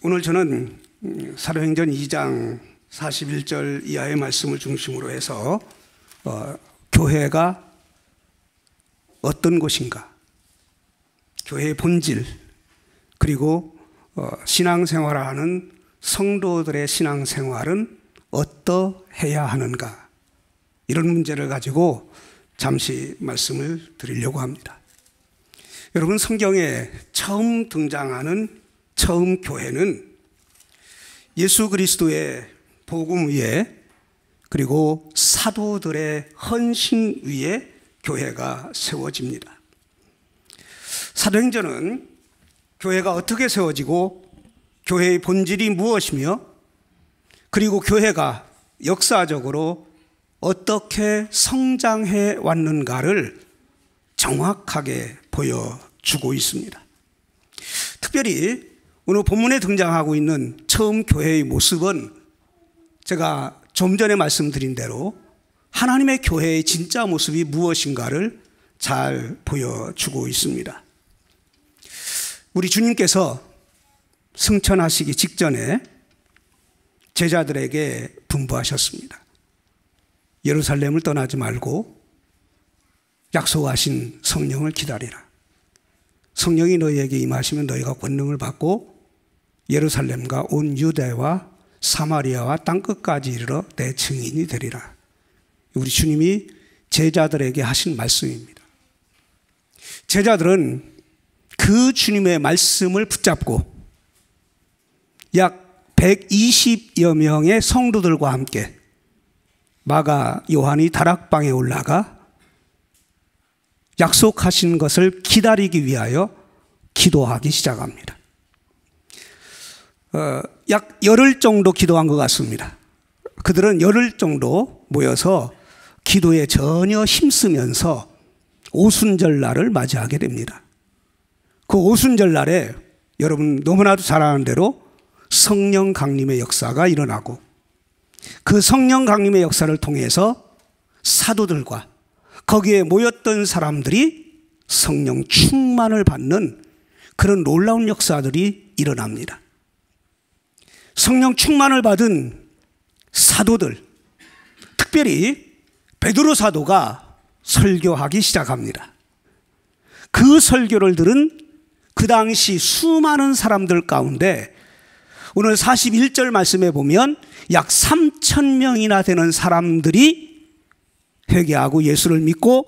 오늘 저는 사도행전 2장 41절 이하의 말씀을 중심으로 해서 교회가 어떤 곳인가, 교회의 본질, 그리고 신앙생활을 하는 성도들의 신앙생활은 어떠해야 하는가, 이런 문제를 가지고 잠시 말씀을 드리려고 합니다. 여러분, 성경에 처음 등장하는 처음 교회는 예수 그리스도의 복음 위에, 그리고 사도들의 헌신 위에 교회가 세워집니다. 사도행전은 교회가 어떻게 세워지고 교회의 본질이 무엇이며, 그리고 교회가 역사적으로 어떻게 성장해 왔는가를 정확하게 보여주고 있습니다. 특별히 오늘 본문에 등장하고 있는 처음 교회의 모습은 제가 좀 전에 말씀드린 대로 하나님의 교회의 진짜 모습이 무엇인가를 잘 보여주고 있습니다. 우리 주님께서 승천하시기 직전에 제자들에게 분부하셨습니다. 예루살렘을 떠나지 말고 약속하신 성령을 기다리라. 성령이 너희에게 임하시면 너희가 권능을 받고 예루살렘과 온 유대와 사마리아와 땅끝까지 이르러 내 증인이 되리라. 우리 주님이 제자들에게 하신 말씀입니다. 제자들은 그 주님의 말씀을 붙잡고 약 120여 명의 성도들과 함께 마가 요한이 다락방에 올라가 약속하신 것을 기다리기 위하여 기도하기 시작합니다. 약 열흘 정도 기도한 것 같습니다. 그들은 열흘 정도 모여서 기도에 전혀 힘쓰면서 오순절날을 맞이하게 됩니다. 그 오순절날에 여러분 너무나도 잘 아는 대로 성령 강림의 역사가 일어나고, 그 성령 강림의 역사를 통해서 사도들과 거기에 모였던 사람들이 성령 충만을 받는 그런 놀라운 역사들이 일어납니다. 성령 충만을 받은 사도들, 특별히 베드로 사도가 설교하기 시작합니다. 그 설교를 들은 그 당시 수많은 사람들 가운데 오늘 41절 말씀에 보면 약 3,000명이나 되는 사람들이 회개하고 예수를 믿고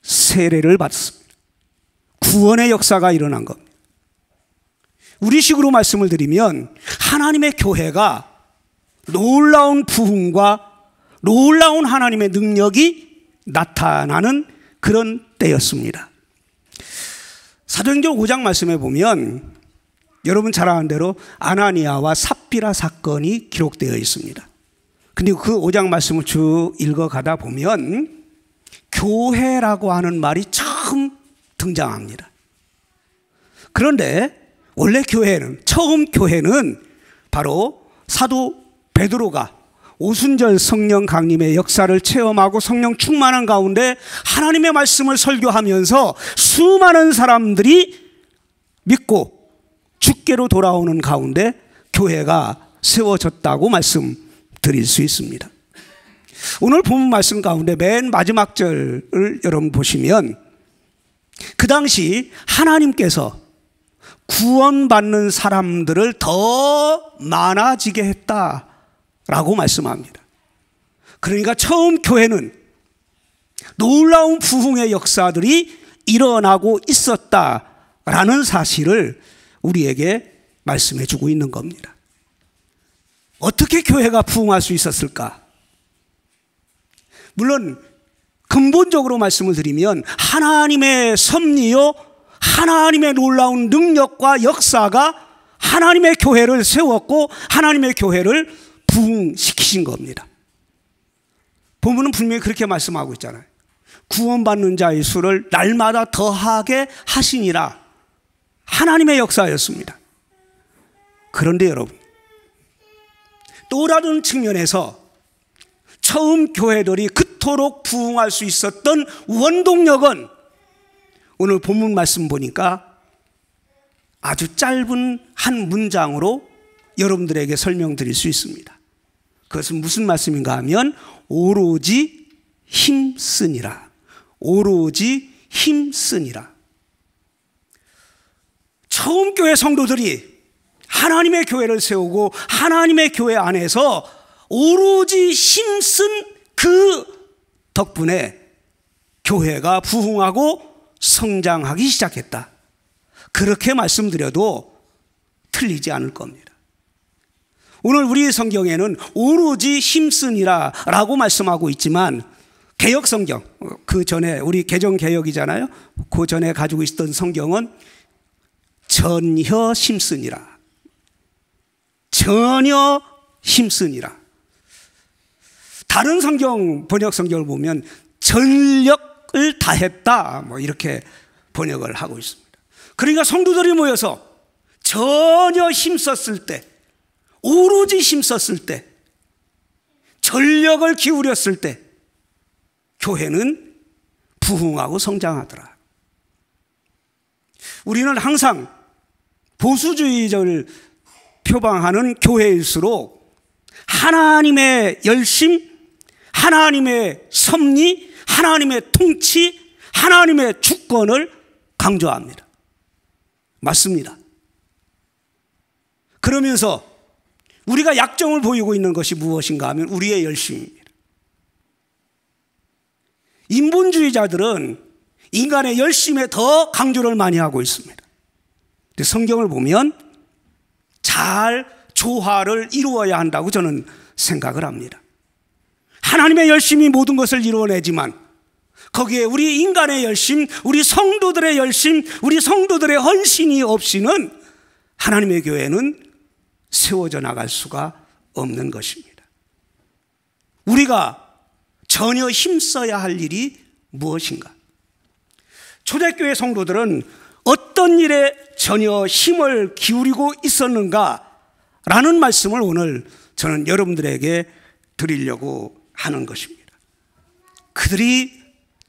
세례를 받습니다. 구원의 역사가 일어난 겁니다. 우리식으로 말씀을 드리면 하나님의 교회가 놀라운 부흥과 놀라운 하나님의 능력이 나타나는 그런 때였습니다. 사도행전 5장 말씀에 보면 여러분 잘 아는 대로 아나니아와 삽비라 사건이 기록되어 있습니다. 근데 그 5장 말씀을 쭉 읽어가다 보면 교회라고 하는 말이 처음 등장합니다. 그런데 원래 교회는, 처음 교회는 바로 사도 베드로가 오순절 성령 강림의 역사를 체험하고 성령 충만한 가운데 하나님의 말씀을 설교하면서 수많은 사람들이 믿고 주께로 돌아오는 가운데 교회가 세워졌다고 말씀드릴 수 있습니다. 오늘 본문 말씀 가운데 맨 마지막 절을 여러분 보시면 그 당시 하나님께서 구원받는 사람들을 더 많아지게 했다라고 말씀합니다. 그러니까 처음 교회는 놀라운 부흥의 역사들이 일어나고 있었다라는 사실을 우리에게 말씀해 주고 있는 겁니다. 어떻게 교회가 부흥할 수 있었을까? 물론 근본적으로 말씀을 드리면 하나님의 섭리요, 하나님의 놀라운 능력과 역사가 하나님의 교회를 세웠고 하나님의 교회를 부흥시키신 겁니다. 본문은 분명히 그렇게 말씀하고 있잖아요. 구원받는 자의 수를 날마다 더하게 하시니라. 하나님의 역사였습니다. 그런데 여러분, 또 다른 측면에서 처음 교회들이 그토록 부흥할 수 있었던 원동력은 오늘 본문 말씀 보니까 아주 짧은 한 문장으로 여러분들에게 설명드릴 수 있습니다. 그것은 무슨 말씀인가 하면 오로지 힘쓰니라. 오로지 힘쓰니라. 처음 교회 성도들이 하나님의 교회를 세우고 하나님의 교회 안에서 오로지 힘쓴 그 덕분에 교회가 부흥하고 성장하기 시작했다. 그렇게 말씀드려도 틀리지 않을 겁니다. 오늘 우리 성경에는 오로지 힘쓰니라 라고 말씀하고 있지만 개역 성경, 그 전에 우리 개정 개역이잖아요. 그 전에 가지고 있었던 성경은 전혀 힘쓰니라. 전혀 힘쓰니라. 다른 성경 번역 성경을 보면 전력을 다했다 뭐 이렇게 번역을 하고 있습니다. 그러니까 성도들이 모여서 전혀 힘썼을 때, 오로지 힘썼을 때, 전력을 기울였을 때 교회는 부흥하고 성장하더라. 우리는 항상 보수주의를 표방하는 교회일수록 하나님의 열심, 하나님의 섭리, 하나님의 통치, 하나님의 주권을 강조합니다. 맞습니다. 그러면서 우리가 약점을 보이고 있는 것이 무엇인가 하면 우리의 열심입니다. 인본주의자들은 인간의 열심에 더 강조를 많이 하고 있습니다. 근데 성경을 보면 잘 조화를 이루어야 한다고 저는 생각을 합니다. 하나님의 열심이 모든 것을 이루어내지만 거기에 우리 인간의 열심, 우리 성도들의 열심, 우리 성도들의 헌신이 없이는 하나님의 교회는 세워져 나갈 수가 없는 것입니다. 우리가 전혀 힘써야 할 일이 무엇인가? 초대교회 성도들은 어떤 일에 전혀 힘을 기울이고 있었는가라는 말씀을 오늘 저는 여러분들에게 드리려고 하는 것입니다. 그들이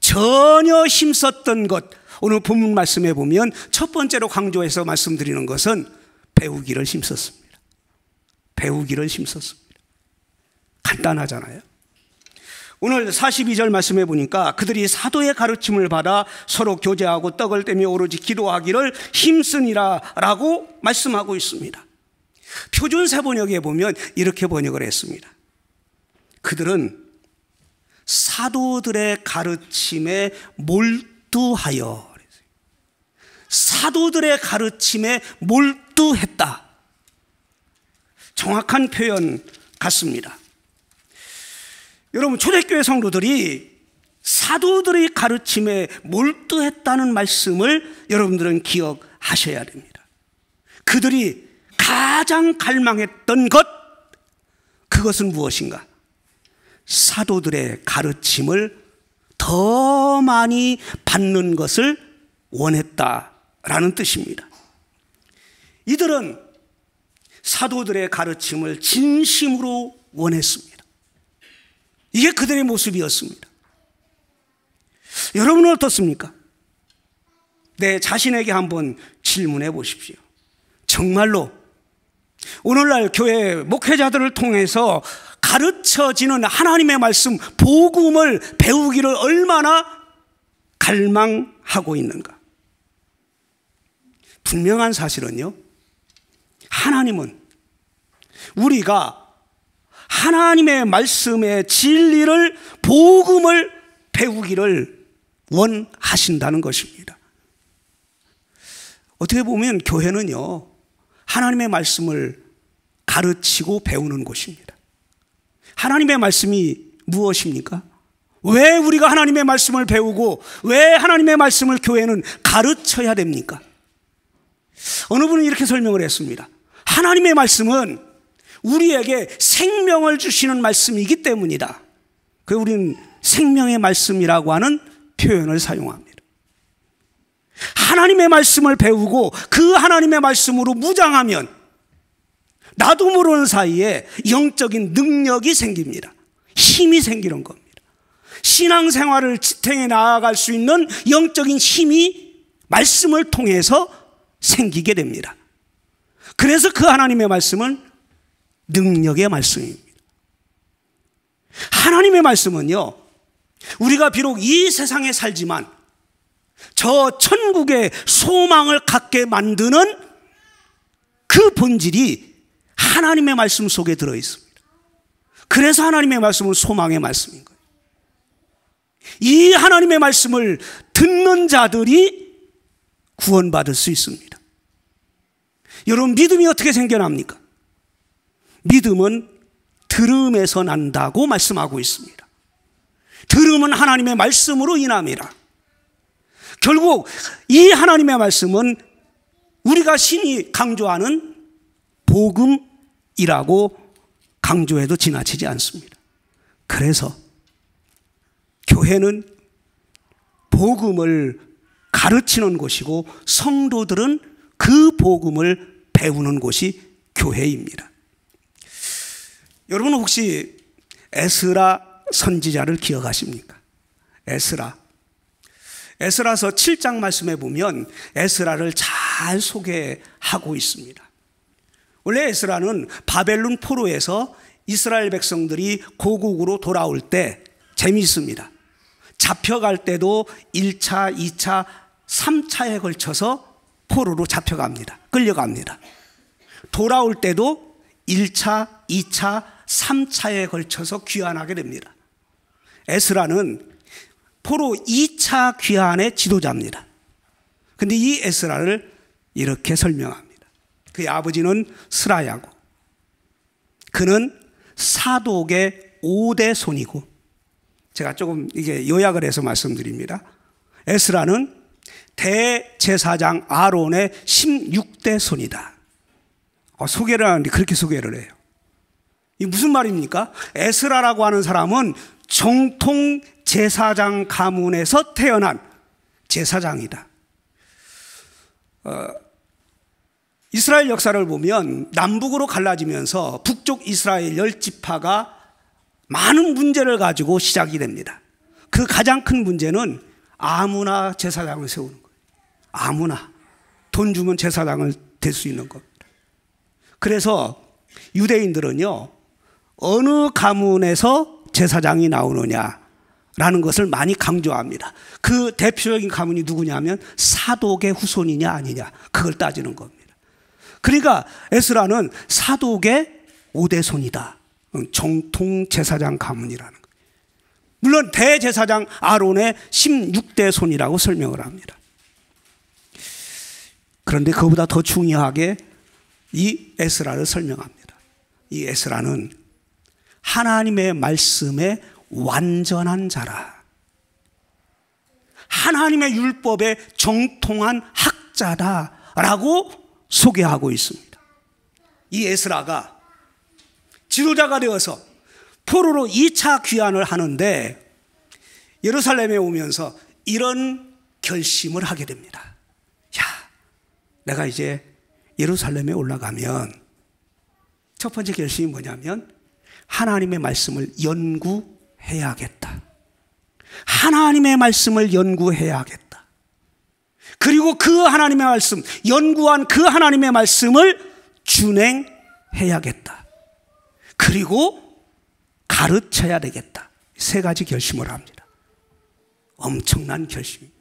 전혀 힘썼던 것, 오늘 본문 말씀에 보면 첫 번째로 강조해서 말씀드리는 것은 배우기를 힘썼습니다. 배우기를 힘썼습니다. 간단하잖아요. 오늘 42절 말씀해 보니까 그들이 사도의 가르침을 받아 서로 교제하고 떡을 떼며 오로지 기도하기를 힘쓰니라 라고 말씀하고 있습니다. 표준 세번역에 보면 이렇게 번역을 했습니다. 그들은 사도들의 가르침에 몰두하여, 사도들의 가르침에 몰두했다. 정확한 표현 같습니다. 여러분, 초대교회 성도들이 사도들의 가르침에 몰두했다는 말씀을 여러분들은 기억하셔야 됩니다. 그들이 가장 갈망했던 것, 그것은 무엇인가? 사도들의 가르침을 더 많이 받는 것을 원했다라는 뜻입니다. 이들은 사도들의 가르침을 진심으로 원했습니다. 이게 그들의 모습이었습니다. 여러분은 어떻습니까? 내 자신에게 한번 질문해 보십시오. 정말로 오늘날 교회 목회자들을 통해서 가르쳐지는 하나님의 말씀, 복음을 배우기를 얼마나 갈망하고 있는가? 분명한 사실은요, 하나님은 우리가 하나님의 말씀의 진리를, 복음을 배우기를 원하신다는 것입니다. 어떻게 보면 교회는요, 하나님의 말씀을 가르치고 배우는 곳입니다. 하나님의 말씀이 무엇입니까? 왜 우리가 하나님의 말씀을 배우고 왜 하나님의 말씀을 교회는 가르쳐야 됩니까? 어느 분은 이렇게 설명을 했습니다. 하나님의 말씀은 우리에게 생명을 주시는 말씀이기 때문이다. 그래서 우리는 생명의 말씀이라고 하는 표현을 사용합니다. 하나님의 말씀을 배우고 그 하나님의 말씀으로 무장하면 나도 모르는 사이에 영적인 능력이 생깁니다. 힘이 생기는 겁니다. 신앙생활을 지탱해 나아갈 수 있는 영적인 힘이 말씀을 통해서 생기게 됩니다. 그래서 그 하나님의 말씀은 능력의 말씀입니다. 하나님의 말씀은요, 우리가 비록 이 세상에 살지만 저 천국의 소망을 갖게 만드는 그 본질이 하나님의 말씀 속에 들어 있습니다. 그래서 하나님의 말씀은 소망의 말씀인 거예요. 이 하나님의 말씀을 듣는 자들이 구원받을 수 있습니다. 여러분, 믿음이 어떻게 생겨납니까? 믿음은 들음에서 난다고 말씀하고 있습니다. 들음은 하나님의 말씀으로 인함이라. 결국 이 하나님의 말씀은 우리가 신이 강조하는 복음이라고 강조해도 지나치지 않습니다. 그래서 교회는 복음을 가르치는 곳이고 성도들은 그 복음을 배우는 곳이 교회입니다. 여러분, 혹시 에스라 선지자를 기억하십니까? 에스라서 7장 말씀에 보면 에스라를 잘 소개하고 있습니다. 원래 에스라는 바벨론 포로에서 이스라엘 백성들이 고국으로 돌아올 때 재미있습니다. 잡혀갈 때도 1차, 2차, 3차에 걸쳐서 포로로 잡혀갑니다. 끌려갑니다. 돌아올 때도 1차, 2차, 3차에 걸쳐서 귀환하게 됩니다. 에스라는 포로 2차 귀환의 지도자입니다. 그런데 이 에스라를 이렇게 설명합니다. 그의 아버지는 스라야고, 그는 사독의 5대 손이고, 제가 조금 이게 요약을 해서 말씀드립니다. 에스라는 대제사장 아론의 16대 손이다. 소개를 하는데 그렇게 소개를 해요. 이 무슨 말입니까? 에스라라고 하는 사람은 정통 제사장 가문에서 태어난 제사장이다. 이스라엘 역사를 보면 남북으로 갈라지면서 북쪽 이스라엘 10지파가 많은 문제를 가지고 시작이 됩니다. 그 가장 큰 문제는 아무나 제사장을 세우는 거예요. 아무나 돈 주면 제사장을 될 수 있는 겁니다. 그래서 유대인들은요, 어느 가문에서 제사장이 나오느냐라는 것을 많이 강조합니다. 그 대표적인 가문이 누구냐면 사독의 후손이냐 아니냐, 그걸 따지는 겁니다. 그러니까 에스라는 사독의 5대 손이다. 정통 제사장 가문이라는 거예요. 물론 대제사장 아론의 16대 손이라고 설명을 합니다. 그런데 그보다 더 중요하게 이 에스라를 설명합니다. 이 에스라는 하나님의 말씀에 완전한 자라, 하나님의 율법에 정통한 학자다라고 소개하고 있습니다. 이 에스라가 지도자가 되어서 포로로 2차 귀환을 하는데 예루살렘에 오면서 이런 결심을 하게 됩니다. 야, 내가 이제 예루살렘에 올라가면 첫 번째 결심이 뭐냐면 하나님의 말씀을 연구해야겠다. 하나님의 말씀을 연구해야겠다. 그리고 그 하나님의 말씀, 연구한 그 하나님의 말씀을 준행해야겠다. 그리고 가르쳐야 되겠다. 세 가지 결심을 합니다. 엄청난 결심입니다.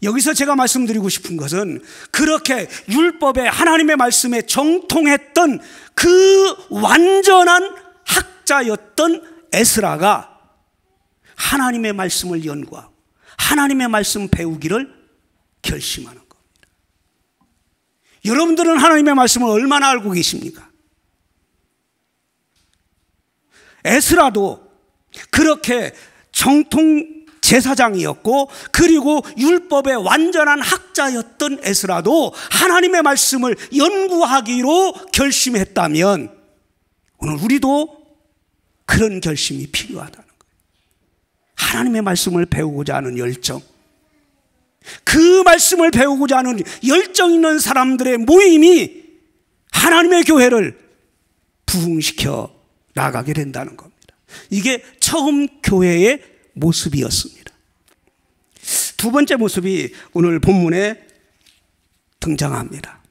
여기서 제가 말씀드리고 싶은 것은 그렇게 율법의 하나님의 말씀에 정통했던 그 완전한 학자였던 에스라가 하나님의 말씀을 연구하고 하나님의 말씀 배우기를 결심하는 겁니다. 여러분들은 하나님의 말씀을 얼마나 알고 계십니까? 에스라도 그렇게 정통 제사장이었고 그리고 율법의 완전한 학자였던 에스라도 하나님의 말씀을 연구하기로 결심했다면 오늘 우리도 그런 결심이 필요하다는 거예요. 하나님의 말씀을 배우고자 하는 열정, 그 말씀을 배우고자 하는 열정 있는 사람들의 모임이 하나님의 교회를 부흥시켜 나가게 된다는 겁니다. 이게 처음 교회의 모습이었습니다. 두 번째 모습이 오늘 본문에 등장합니다.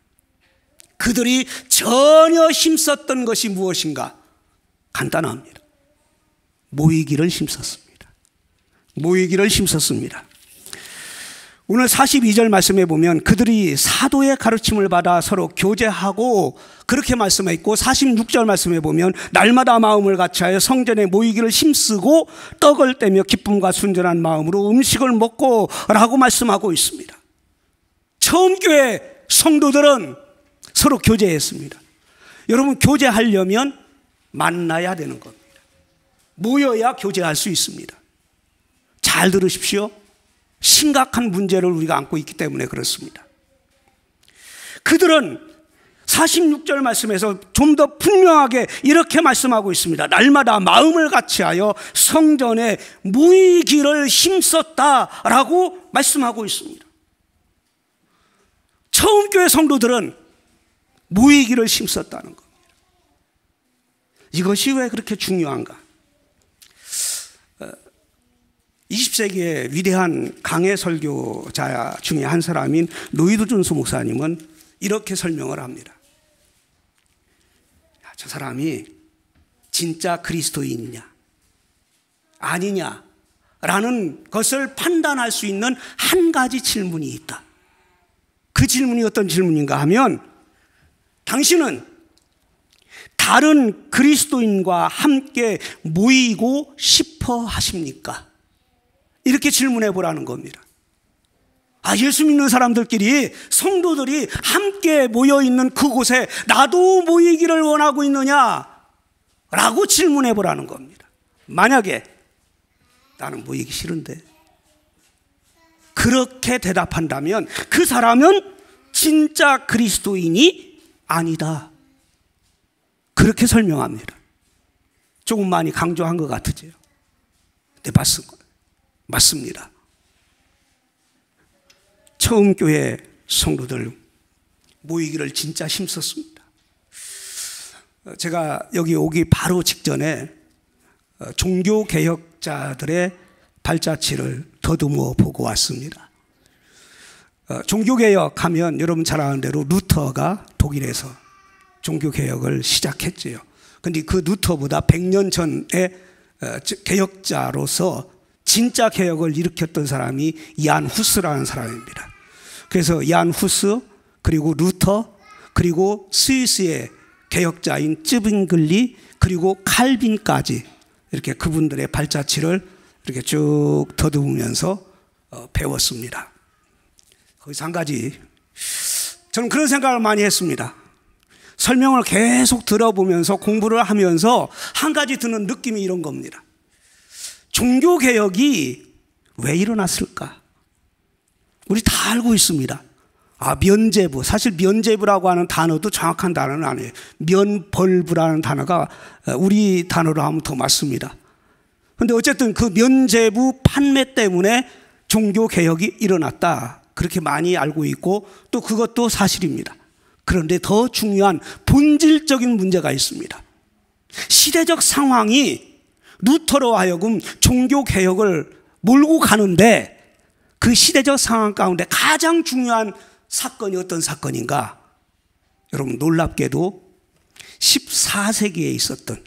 그들이 전혀 힘썼던 것이 무엇인가? 간단합니다. 모이기를 힘썼습니다. 모이기를 힘썼습니다. 오늘 42절 말씀에 보면 그들이 사도의 가르침을 받아 서로 교제하고 그렇게 말씀했고, 46절 말씀에 보면 날마다 마음을 같이하여 성전에 모이기를 힘쓰고 떡을 떼며 기쁨과 순전한 마음으로 음식을 먹고 라고 말씀하고 있습니다. 처음 교회 성도들은 서로 교제했습니다. 여러분, 교제하려면 만나야 되는 겁니다. 모여야 교제할 수 있습니다. 잘 들으십시오. 심각한 문제를 우리가 안고 있기 때문에 그렇습니다. 그들은 46절 말씀에서 좀 더 분명하게 이렇게 말씀하고 있습니다. 날마다 마음을 같이하여 성전에 모이기를 힘썼다라고 말씀하고 있습니다. 처음 교회 성도들은 모이기를 힘썼다는 겁니다. 이것이 왜 그렇게 중요한가? 20세기의 위대한 강해 설교자 중에 한 사람인 로이드 존스 목사님은 이렇게 설명을 합니다. 저 사람이 진짜 그리스도인이냐 아니냐 라는 것을 판단할 수 있는 한 가지 질문이 있다. 그 질문이 어떤 질문인가 하면, 당신은 다른 그리스도인과 함께 모이고 싶어 하십니까? 이렇게 질문해 보라는 겁니다. 예수 믿는 사람들끼리, 성도들이 함께 모여 있는 그곳에 나도 모이기를 원하고 있느냐? 라고 질문해 보라는 겁니다. 만약에 나는 모이기 싫은데, 그렇게 대답한다면 그 사람은 진짜 그리스도인이 아니다. 그렇게 설명합니다. 조금 많이 강조한 것 같으죠? 네, 맞습니다. 처음 교회 성도들 모이기를 진짜 힘썼습니다. 제가 여기 오기 바로 직전에 종교개혁자들의 발자취를 더듬어 보고 왔습니다. 종교개혁하면 여러분 잘 아는 대로 루터가 독일에서 종교개혁을 시작했지요. 그런데 그 루터보다 100년 전에 개혁자로서 진짜 개혁을 일으켰던 사람이 얀 후스라는 사람입니다. 그래서 얀 후스, 그리고 루터, 그리고 스위스의 개혁자인 쯔빙글리, 그리고 칼빈까지 이렇게 그분들의 발자취를 이렇게 쭉 더듬으면서 배웠습니다. 거기서 한 가지, 저는 그런 생각을 많이 했습니다. 설명을 계속 들어보면서 공부를 하면서 한 가지 드는 느낌이 이런 겁니다. 종교개혁이 왜 일어났을까? 우리 다 알고 있습니다. 면죄부. 사실 면죄부라고 하는 단어도 정확한 단어는 아니에요. 면벌부라는 단어가 우리 단어로 하면 더 맞습니다. 그런데 어쨌든 그 면죄부 판매 때문에 종교개혁이 일어났다. 그렇게 많이 알고 있고, 또 그것도 사실입니다. 그런데 더 중요한 본질적인 문제가 있습니다. 시대적 상황이 루터로 하여금 종교개혁을 몰고 가는데, 그 시대적 상황 가운데 가장 중요한 사건이 어떤 사건인가? 여러분, 놀랍게도 14세기에 있었던,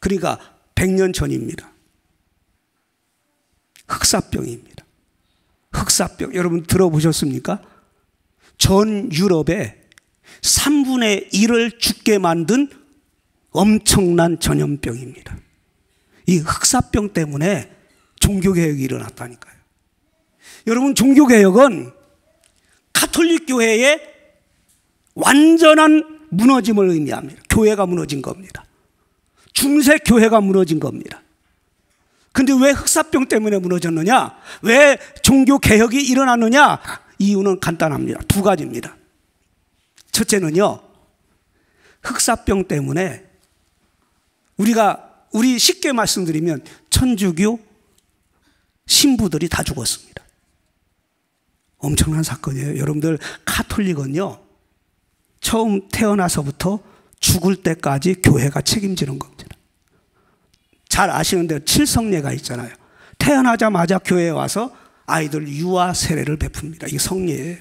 그러니까 100년 전입니다. 흑사병입니다. 흑사병, 여러분 들어보셨습니까? 전 유럽의 3분의 1을 죽게 만든 엄청난 전염병입니다. 이 흑사병 때문에 종교개혁이 일어났다니까요. 여러분, 종교개혁은 가톨릭 교회의 완전한 무너짐을 의미합니다. 교회가 무너진 겁니다. 중세 교회가 무너진 겁니다. 근데 왜 흑사병 때문에 무너졌느냐? 왜 종교개혁이 일어났느냐? 이유는 간단합니다. 두 가지입니다. 첫째는요, 흑사병 때문에 우리 쉽게 말씀드리면 천주교 신부들이 다 죽었습니다. 엄청난 사건이에요. 여러분들, 가톨릭은요, 처음 태어나서부터 죽을 때까지 교회가 책임지는 겁니다. 잘 아시는 대로 칠성례가 있잖아요. 태어나자마자 교회에 와서 아이들 유아 세례를 베풉니다. 이게 성례예요.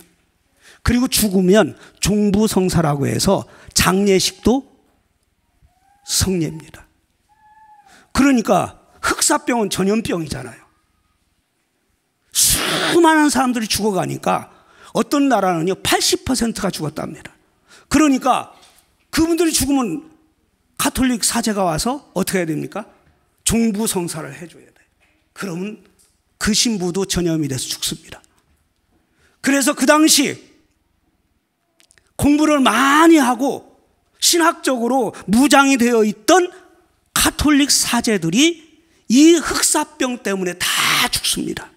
그리고 죽으면 종부성사라고 해서 장례식도 성례입니다. 그러니까 흑사병은 전염병이잖아요. 수많은 사람들이 죽어가니까 어떤 나라는요 80%가 죽었답니다. 그러니까 그분들이 죽으면 가톨릭 사제가 와서 어떻게 해야 됩니까? 종부성사를 해줘야 돼요. 그러면 그 신부도 전염이 돼서 죽습니다. 그래서 그 당시 공부를 많이 하고 신학적으로 무장이 되어 있던 가톨릭 사제들이 이 흑사병 때문에 다 죽습니다.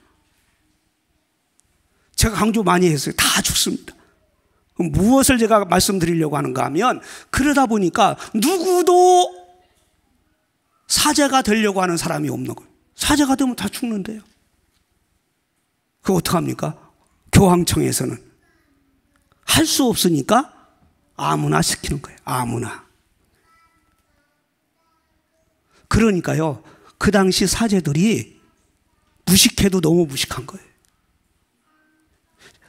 제가 강조 많이 했어요. 다 죽습니다. 그럼 무엇을 제가 말씀드리려고 하는가 하면, 그러다 보니까 누구도 사제가 되려고 하는 사람이 없는 거예요. 사제가 되면 다 죽는데요. 그거 어떡합니까? 교황청에서는 할 수 없으니까 아무나 시키는 거예요. 아무나. 그러니까요, 그 당시 사제들이 무식해도 너무 무식한 거예요.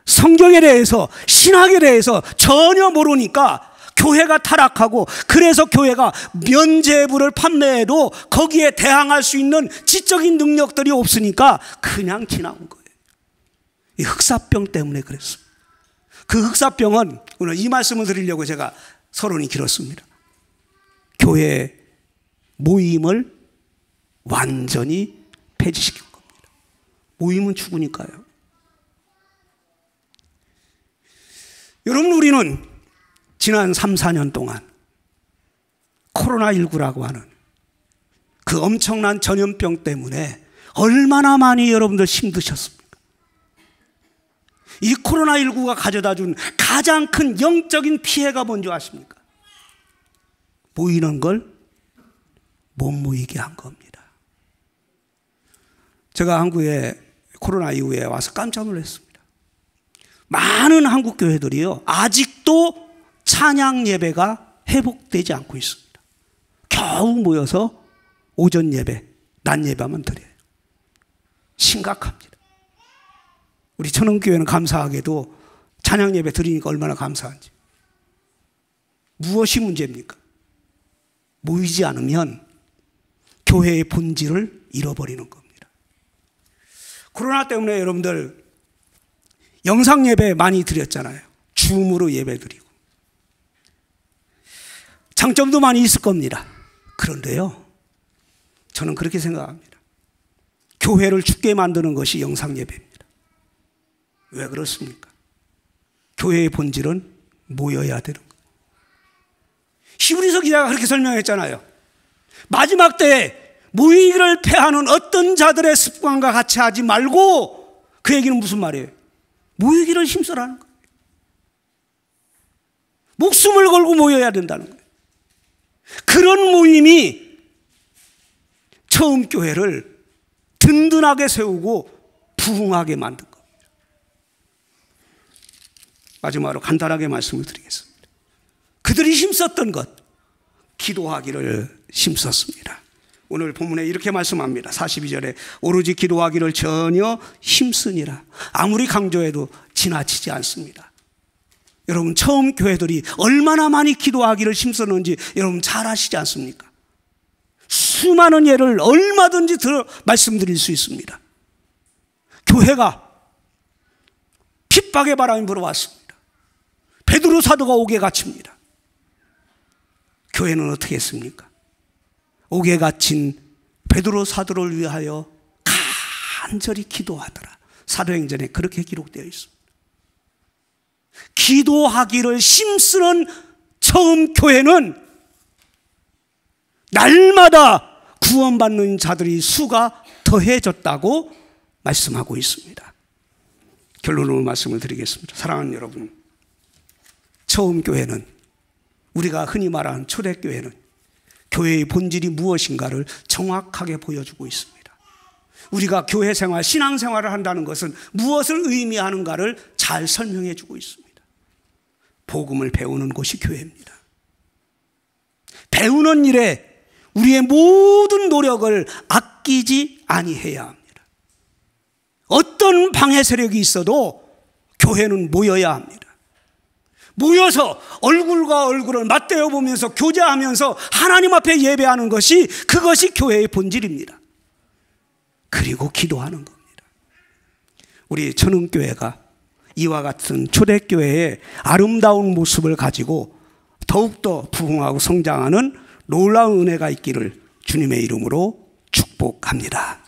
성경에 대해서, 신학에 대해서 전혀 모르니까 교회가 타락하고, 그래서 교회가 면죄부를 판매해도 거기에 대항할 수 있는 지적인 능력들이 없으니까 그냥 지나온 거예요. 이 흑사병 때문에 그랬습니다. 그 흑사병은, 오늘 이 말씀을 드리려고 제가 서론이 길었습니다. 교회 모임을 완전히 폐지시킨 겁니다. 모임은 죽으니까요. 여러분, 우리는 지난 3, 4년 동안 코로나19라고 하는 그 엄청난 전염병 때문에 얼마나 많이 여러분들 힘드셨습니까? 이 코로나19가 가져다 준 가장 큰 영적인 피해가 뭔지 아십니까? 모이는 걸 못 모이게 한 겁니다. 제가 한국에 코로나 이후에 와서 깜짝 놀랐습니다. 많은 한국 교회들이요, 아직도 찬양 예배가 회복되지 않고 있습니다. 겨우 모여서 오전 예배, 낮 예배만 드려요. 심각합니다. 우리 천흥교회는 감사하게도 찬양 예배 드리니까 얼마나 감사한지. 무엇이 문제입니까? 모이지 않으면 교회의 본질을 잃어버리는 겁니다. 코로나 때문에 여러분들 영상 예배 많이 드렸잖아요. 줌으로 예배 드리고. 장점도 많이 있을 겁니다. 그런데요, 저는 그렇게 생각합니다. 교회를 죽게 만드는 것이 영상 예배입니다. 왜 그렇습니까? 교회의 본질은 모여야 되는 거예요. 히브리서 기자가 그렇게 설명했잖아요. 마지막 때에 모이기를 패하는 어떤 자들의 습관과 같이 하지 말고, 그 얘기는 무슨 말이에요? 모이기를 힘쓰라는 거예요. 목숨을 걸고 모여야 된다는 거예요. 그런 모임이 처음 교회를 든든하게 세우고 부흥하게 만든 겁니다. 마지막으로 간단하게 말씀을 드리겠습니다. 그들이 힘썼던 것, 기도하기를 힘썼습니다. 오늘 본문에 이렇게 말씀합니다. 42절에 오로지 기도하기를 전혀 힘쓰니라. 아무리 강조해도 지나치지 않습니다. 여러분, 처음 교회들이 얼마나 많이 기도하기를 힘썼는지 여러분 잘 아시지 않습니까? 수많은 예를 얼마든지 말씀드릴 수 있습니다. 교회가 핍박의 바람이 불어왔습니다. 베드로 사도가 옥에 갇힙니다. 교회는 어떻게 했습니까? 옥에 갇힌 베드로 사도를 위하여 간절히 기도하더라. 사도행전에 그렇게 기록되어 있습니다. 기도하기를 힘쓰는 처음 교회는 날마다 구원받는 자들이 수가 더해졌다고 말씀하고 있습니다. 결론으로 말씀을 드리겠습니다. 사랑하는 여러분, 처음 교회는, 우리가 흔히 말하는 초대교회는 교회의 본질이 무엇인가를 정확하게 보여주고 있습니다. 우리가 교회 생활, 신앙 생활을 한다는 것은 무엇을 의미하는가를 잘 설명해 주고 있습니다. 복음을 배우는 곳이 교회입니다. 배우는 일에 우리의 모든 노력을 아끼지 아니해야 합니다. 어떤 방해 세력이 있어도 교회는 모여야 합니다. 모여서 얼굴과 얼굴을 맞대어 보면서 교제하면서 하나님 앞에 예배하는 것이, 그것이 교회의 본질입니다. 그리고 기도하는 겁니다. 우리 천흥교회가 이와 같은 초대교회의 아름다운 모습을 가지고 더욱더 부흥하고 성장하는 놀라운 은혜가 있기를 주님의 이름으로 축복합니다.